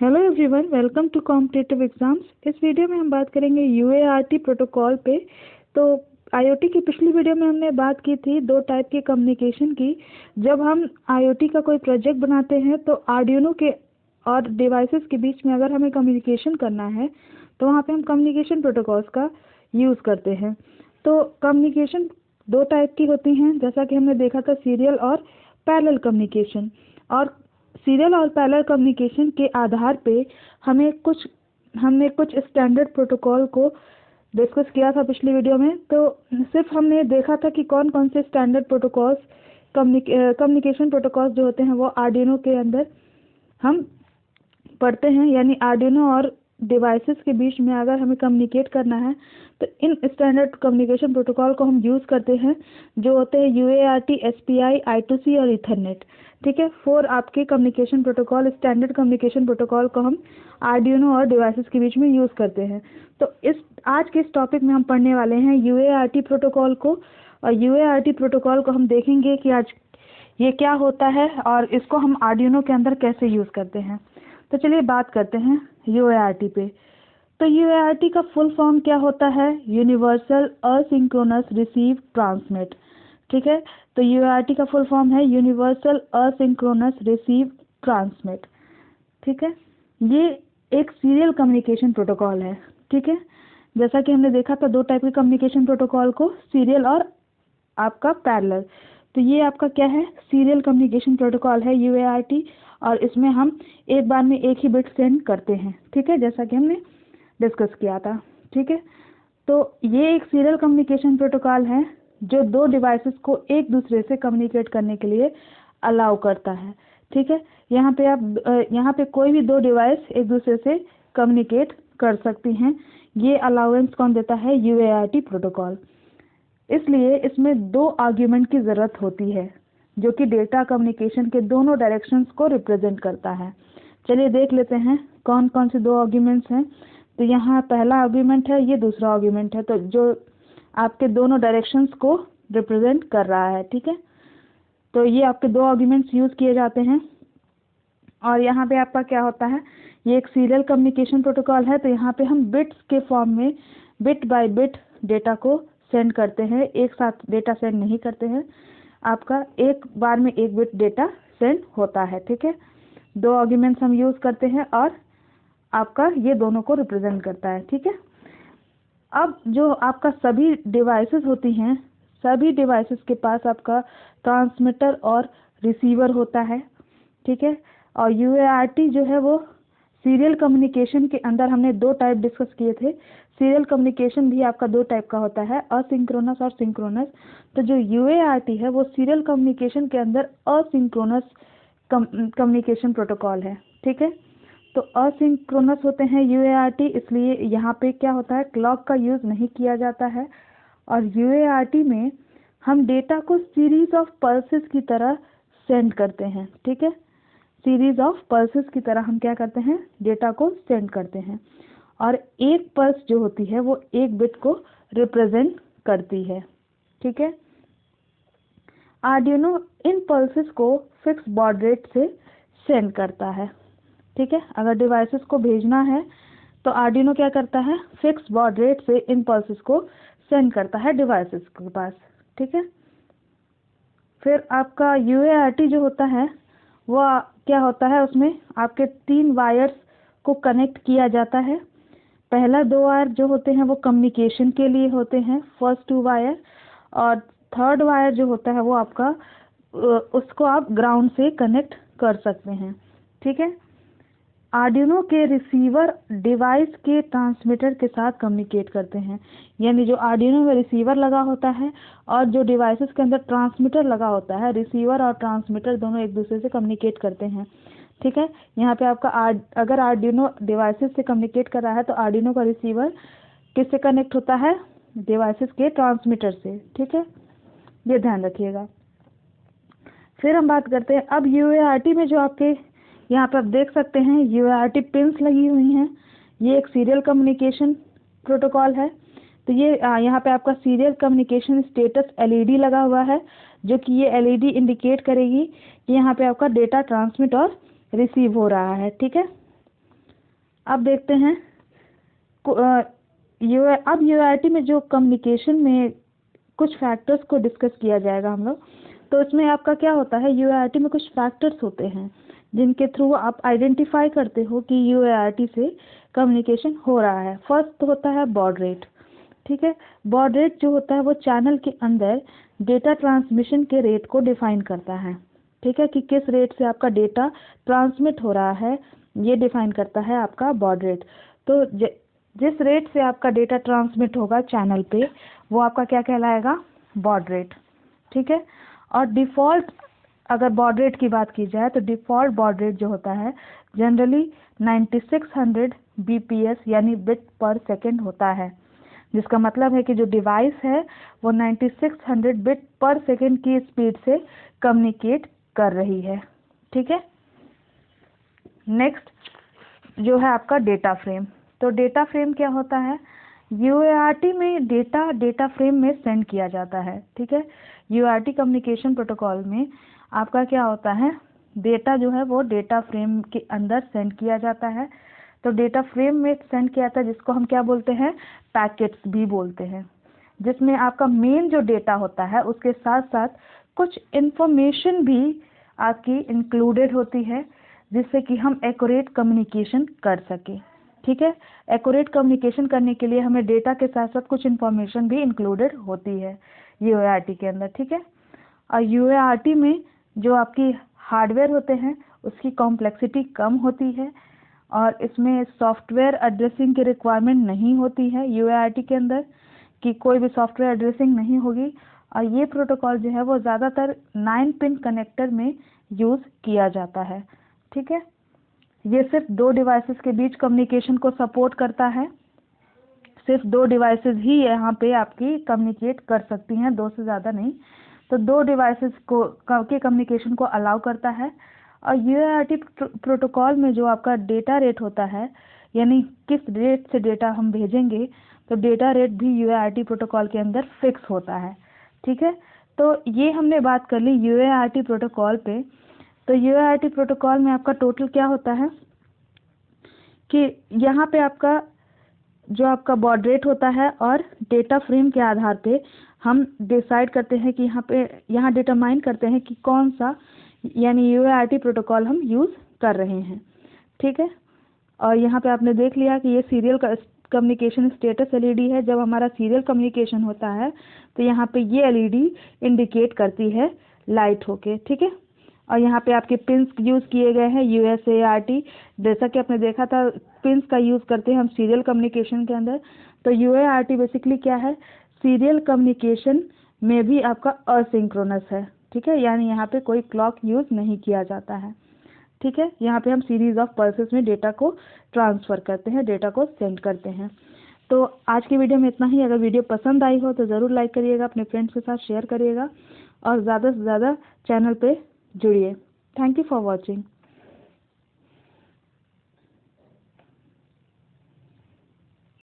Hello everyone, welcome to competitive exams. इस video में हम बात करेंगे यूएआरटी प्रोटोकॉल पे। तो आईओटी की पिछली वीडियो में हमने बात की थी दो टाइप के कम्युनिकेशन की। जब हम आईओटी का कोई प्रोजेक्ट बनाते हैं तो आर्डिनो के और डिवाइसेस के बीच में अगर हमें कम्युनिकेशन करना है तो वहाँ पे हम कम्युनिकेशन प्रोटोकॉल्स का यूज़ करते हैं। तो कम्युनिकेशन दो टाइप की होती हैं, जैसा कि हमने देखा था, सीरियल और पैरेलल कम्युनिकेशन। और सीरियल और पैरेलल कम्युनिकेशन के आधार पे हमने कुछ स्टैंडर्ड प्रोटोकॉल को डिस्कस किया था पिछली वीडियो में। तो सिर्फ हमने देखा था कि कौन कौन से स्टैंडर्ड प्रोटोकॉल्स कम्युनिकेशन प्रोटोकॉल्स जो होते हैं वो आर्डिनो के अंदर हम पढ़ते हैं, यानी आर्डिनो और डिवाइसेस के बीच में अगर हमें कम्युनिकेट करना है तो इन स्टैंडर्ड कम्युनिकेशन प्रोटोकॉल को हम यूज़ करते हैं, जो होते हैं यूएआरटी, एसपीआई, I2C और ईथरनेट। ठीक है, 4 आपके communication protocol, standard communication protocol को हम आर्डिनो और डिवाइसेस के बीच में यूज़ करते हैं। तो आज के इस टॉपिक में हम पढ़ने वाले हैं यूएआरटी प्रोटोकॉल को, और यूएआरटी प्रोटोकॉल को हम देखेंगे कि आज ये क्या होता है और इसको हम आर्डिनो के अंदर कैसे यूज़ करते हैं। तो चलिए बात करते हैं यूएआरटी पे। तो यूएआरटी का फुल फॉर्म क्या होता है? Universal asynchronous receive transmit. ठीक है, तो यूएआरटी का फुल फॉर्म है यूनिवर्सल असिंक्रोनस रिसीव ट्रांसमिट। ठीक है, ये एक सीरियल कम्युनिकेशन प्रोटोकॉल है। ठीक है, जैसा कि हमने देखा था दो टाइप के कम्युनिकेशन प्रोटोकॉल को, सीरियल और आपका पैरेलल। तो ये आपका क्या है? सीरियल कम्युनिकेशन प्रोटोकॉल है यूएआरटी, और इसमें हम एक बार में एक ही बिट सेंड करते हैं। ठीक है, जैसा कि हमने डिस्कस किया था। ठीक है, तो ये एक सीरियल कम्युनिकेशन प्रोटोकॉल है जो दो डिवाइसेस को एक दूसरे से कम्युनिकेट करने के लिए अलाउ करता है। ठीक है, यहाँ पे कोई भी दो डिवाइस एक दूसरे से कम्युनिकेट कर सकती हैं। ये अलाउंस कौन देता है? यूएआरटी प्रोटोकॉल। इसलिए इसमें दो आर्ग्यूमेंट की ज़रूरत होती है जो कि डेटा कम्युनिकेशन के दोनों डायरेक्शंस को रिप्रेजेंट करता है। चलिए देख लेते हैं कौन कौन से दो आर्ग्यूमेंट्स हैं। तो यहाँ पहला आर्ग्यूमेंट है, ये दूसरा आर्ग्यूमेंट है, तो जो आपके दोनों डायरेक्शंस को रिप्रेजेंट कर रहा है। ठीक है, तो ये आपके दो आर्ग्यूमेंट्स यूज़ किए जाते हैं। और यहाँ पे आपका क्या होता है? ये एक सीरियल कम्युनिकेशन प्रोटोकॉल है, तो यहाँ पे हम बिट्स के फॉर्म में बिट बाय बिट डेटा को सेंड करते हैं, एक साथ डेटा सेंड नहीं करते हैं। आपका एक बार में एक बिट डेटा सेंड होता है। ठीक है, दो आर्ग्यूमेंट्स हम यूज़ करते हैं और आपका ये दोनों को रिप्रेजेंट करता है। ठीक है, अब जो आपका सभी डिवाइसेस होती हैं, सभी डिवाइसेस के पास आपका ट्रांसमीटर और रिसीवर होता है। ठीक है, और यूएआरटी जो है वो सीरियल कम्युनिकेशन के अंदर हमने दो टाइप डिस्कस किए थे। सीरियल कम्युनिकेशन भी आपका दो टाइप का होता है, असिंक्रोनस और सिंक्रोनस। तो जो यूएआरटी है वो सीरियल कम्युनिकेशन के अंदर असिंक्रोनस कम्युनिकेशन प्रोटोकॉल है। ठीक है, तो असिंक्रोनस होते हैं यूएआरटी, इसलिए यहाँ पे क्या होता है? क्लॉक का यूज़ नहीं किया जाता है। और यूएआरटी में हम डेटा को सीरीज ऑफ पल्सेस की तरह सेंड करते हैं। ठीक है, सीरीज ऑफ पल्सेस की तरह हम क्या करते हैं? डेटा को सेंड करते हैं, और एक पल्स जो होती है वो एक बिट को रिप्रेजेंट करती है। ठीक है, आर्डिनो इन पल्सेस को फिक्स बॉड रेट से सेंड करता है। ठीक है, अगर डिवाइसेस को भेजना है तो आर्डिनो क्या करता है? फिक्स बॉड रेट से इन पल्सेस को सेंड करता है डिवाइसेस के पास। ठीक है, फिर आपका यूएआरटी जो होता है वो क्या होता है? उसमें आपके 3 वायर्स को कनेक्ट किया जाता है। पहला 2 वायर जो होते हैं वो कम्युनिकेशन के लिए होते हैं, फर्स्ट 2 वायर, और थर्ड वायर जो होता है वो आपका उसको आप ग्राउंड से कनेक्ट कर सकते हैं। ठीक है, आर्डिनो के रिसीवर डिवाइस के ट्रांसमीटर के साथ कम्युनिकेट करते हैं, यानी जो आर्डिनो में रिसीवर लगा होता है और जो डिवाइसेस के अंदर ट्रांसमीटर लगा होता है, रिसीवर और ट्रांसमीटर दोनों एक दूसरे से कम्युनिकेट करते हैं। ठीक है, यहाँ पे आपका अगर आर्डिनो डिवाइसेस से कम्युनिकेट कर रहा है तो आर्डिनो का रिसीवर किससे कनेक्ट होता है? डिवाइसेस के ट्रांसमीटर से। ठीक है, ये ध्यान रखिएगा। फिर हम बात करते हैं अब यूएआरटी में जो आपके यहाँ पर आप देख सकते हैं यूएआरटी पिंस लगी हुई हैं। ये एक सीरियल कम्युनिकेशन प्रोटोकॉल है। तो ये यहाँ पे आपका सीरियल कम्युनिकेशन स्टेटस एलईडी लगा हुआ है, जो कि ये एलईडी इंडिकेट करेगी कि यहाँ पे आपका डेटा ट्रांसमिट और रिसीव हो रहा है। ठीक है, अब देखते हैं अब यूआरटी में जो कम्युनिकेशन में कुछ फैक्टर्स को डिस्कस किया जाएगा हम लोग। तो इसमें आपका क्या होता है, यूआरटी में कुछ फैक्टर्स होते हैं जिनके थ्रू आप आइडेंटिफाई करते हो कि यूआरटी से कम्युनिकेशन हो रहा है। फर्स्ट होता है बॉड रेट। ठीक है, बॉड रेट जो होता है वो चैनल के अंदर डेटा ट्रांसमिशन के रेट को डिफाइन करता है। ठीक है, कि किस रेट से आपका डेटा ट्रांसमिट हो रहा है, ये डिफाइन करता है आपका बॉड रेट। तो जिस रेट से आपका डेटा ट्रांसमिट होगा चैनल पे, वो आपका क्या कहलाएगा, बॉड रेट। ठीक है, और डिफ़ॉल्ट अगर बॉड रेट की बात की जाए तो डिफ़ॉल्ट बॉड रेट जो होता है जनरली 9600 बीपीएस यानी बिट पर सेकेंड होता है, जिसका मतलब है कि जो डिवाइस है वो 9600 बिट पर सेकेंड की स्पीड से कम्युनिकेट कर रही है। ठीक है, नेक्स्ट जो है आपका डेटा फ्रेम। तो डेटा फ्रेम क्या होता है, यूआरटी में डेटा फ्रेम में सेंड किया जाता है। ठीक है, यूआरटी कम्युनिकेशन प्रोटोकॉल में आपका क्या होता है, डेटा जो है वो डेटा फ्रेम के अंदर सेंड किया जाता है। तो डेटा फ्रेम में सेंड किया जाता है, जिसको हम क्या बोलते हैं, पैकेट्स भी बोलते हैं, जिसमें आपका मेन जो डेटा होता है उसके साथ साथ कुछ इन्फॉर्मेशन भी आपकी इंक्लूडेड होती है, जिससे कि हम एक्यूरेट कम्युनिकेशन कर सकें। ठीक है, एक्यूरेट कम्युनिकेशन करने के लिए हमें डेटा के साथ साथ कुछ इन्फॉर्मेशन भी इंक्लूडेड होती है यूआरटी के अंदर। ठीक है, और यूआरटी में जो आपकी हार्डवेयर होते हैं उसकी कॉम्प्लेक्सिटी कम होती है, और इसमें सॉफ्टवेयर एड्रेसिंग की रिक्वायरमेंट नहीं होती है यूआरटी के अंदर, कि कोई भी सॉफ्टवेयर एड्रेसिंग नहीं होगी। और ये प्रोटोकॉल जो है वो ज़्यादातर 9 पिन कनेक्टर में यूज़ किया जाता है। ठीक है, ये सिर्फ 2 डिवाइसेस के बीच कम्युनिकेशन को सपोर्ट करता है। सिर्फ 2 डिवाइसेस ही यहाँ पे आपकी कम्युनिकेट कर सकती हैं, 2 से ज़्यादा नहीं। तो 2 डिवाइसेस को के कम्युनिकेशन को अलाउ करता है। और यूआरटी प्रोटोकॉल में जो आपका डेटा रेट होता है, यानी किस रेट से डेटा हम भेजेंगे, तो डेटा रेट भी यूआरटी प्रोटोकॉल के अंदर फिक्स होता है। ठीक है, तो ये हमने बात कर ली यूआरटी प्रोटोकॉल पे। तो यूआरटी प्रोटोकॉल में आपका टोटल क्या होता है कि यहाँ पे आपका जो आपका बॉड रेट होता है और डेटा फ्रेम के आधार पे हम डिसाइड करते हैं कि यहाँ डिटरमाइन करते हैं कि कौन सा यानी यूआरटी प्रोटोकॉल हम यूज़ कर रहे हैं। ठीक है, और यहाँ पे आपने देख लिया कि ये सीरियल कम्युनिकेशन स्टेटस एलईडी है। जब हमारा सीरियल कम्युनिकेशन होता है तो यहाँ पे ये एलईडी इंडिकेट करती है लाइट होके। ठीक है, और यहाँ पे आपके पिंस यूज़ किए गए हैं यूएसएआरटी, जैसा कि आपने देखा था पिंस का यूज़ करते हैं हम सीरियल कम्युनिकेशन के अंदर। तो यूएआरटी बेसिकली क्या है, सीरियल कम्युनिकेशन में भी आपका असिंक्रोनस है। ठीक है, यानी यहाँ पे कोई क्लॉक यूज़ नहीं किया जाता है। ठीक है, यहाँ पे हम सीरीज ऑफ पल्सेस में डेटा को ट्रांसफ़र करते हैं, डेटा को सेंड करते हैं। तो आज की वीडियो में इतना ही। अगर वीडियो पसंद आई हो तो ज़रूर लाइक करिएगा, अपने फ्रेंड्स के साथ शेयर करिएगा, और ज़्यादा से ज़्यादा चैनल पे जुड़िए। Thank you for watching.